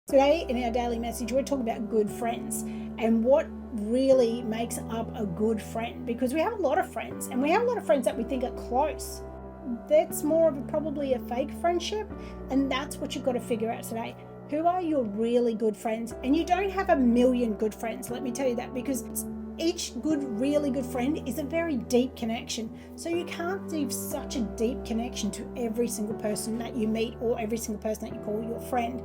Today in our daily message, we're talking about good friends and what really makes up a good friend, because we have a lot of friends and we have a lot of friends that we think are close. That's more of probably a fake friendship, and that's what you've got to figure out today. Who are your really good friends? And you don't have a million good friends, let me tell you that, because each really good friend is a very deep connection. So you can't give such a deep connection to every single person that you meet or every single person that you call your friend.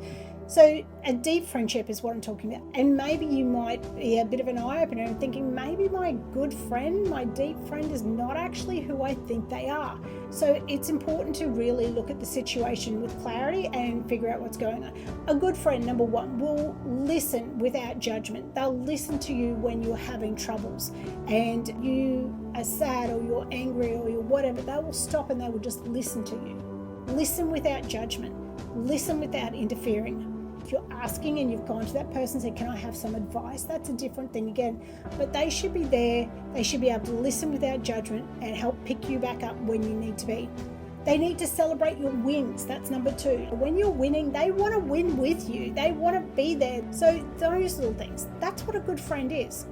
So a deep friendship is what I'm talking about. And maybe you might be a bit of an eye-opener and thinking, maybe my good friend, my deep friend is not actually who I think they are. So it's important to really look at the situation with clarity and figure out what's going on. A good friend, number one, will listen without judgment. They'll listen to you when you're having troubles and you are sad or you're angry or you're whatever. They will stop and they will just listen to you. Listen without judgment. Listen without interfering. If you're asking and you've gone to that person and said, can I have some advice? That's a different thing again. But they should be there. They should be able to listen without judgment and help pick you back up when you need to be. They need to celebrate your wins. That's number two. When you're winning, they want to win with you. They want to be there. So those little things, that's what a good friend is.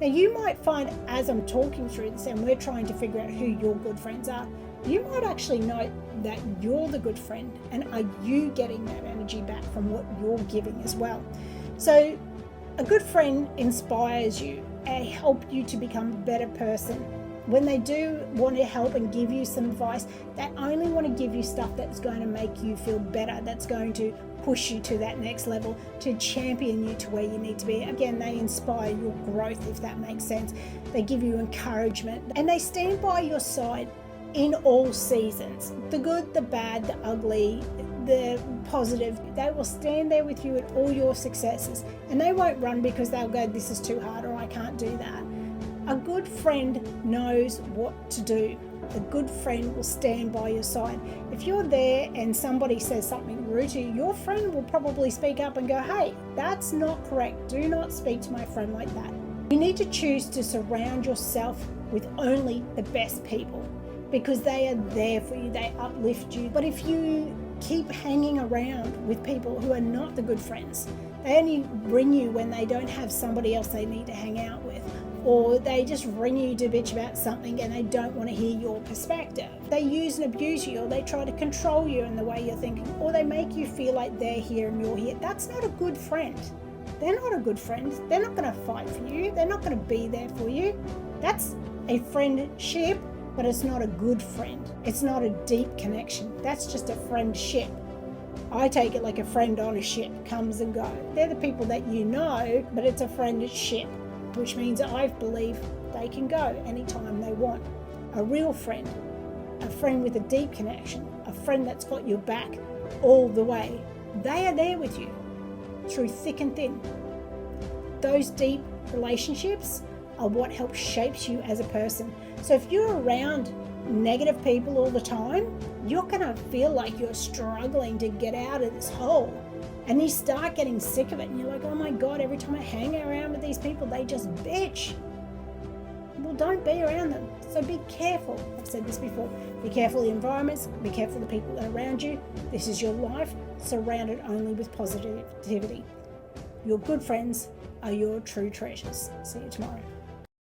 Now you might find as I'm talking through this and we're trying to figure out who your good friends are, you might actually know that you're the good friend, and are you getting that energy back from what you're giving as well? So a good friend inspires you and help you to become a better person. When they do want to help and give you some advice, they only want to give you stuff that's going to make you feel better, that's going to push you to that next level, to champion you to where you need to be. Again, they inspire your growth, if that makes sense. They give you encouragement and they stand by your side in all seasons, the good, the bad, the ugly, the positive. They will stand there with you at all your successes, and they won't run because they'll go, this is too hard or I can't do that. A good friend knows what to do. A good friend will stand by your side. If you're there and somebody says something rude to you, your friend will probably speak up and go, hey, that's not correct. Do not speak to my friend like that. You need to choose to surround yourself with only the best people, because they are there for you, they uplift you. But if you keep hanging around with people who are not the good friends, they only ring you when they don't have somebody else they need to hang out with, or they just ring you to bitch about something and they don't want to hear your perspective. They use and abuse you, or they try to control you in the way you're thinking, or they make you feel like they're here and you're here. That's not a good friend. They're not a good friend. They're not going to fight for you. They're not going to be there for you. That's a friendship, but it's not a good friend. It's not a deep connection. That's just a friendship. I take it like a friend on a ship, comes and goes. They're the people that you know, but it's a friendship, which means I believe they can go anytime they want. A real friend, a friend with a deep connection, a friend that's got your back all the way. They are there with you through thick and thin. Those deep relationships are what helps shapes you as a person. So if you're around negative people all the time, you're going to feel like you're struggling to get out of this hole. And you start getting sick of it and you're like, oh my God, every time I hang around with these people, they just bitch. Well, don't be around them. So be careful. I've said this before. Be careful of the environments. Be careful of the people that are around you. This is your life, surrounded only with positivity. Your good friends are your true treasures. See you tomorrow.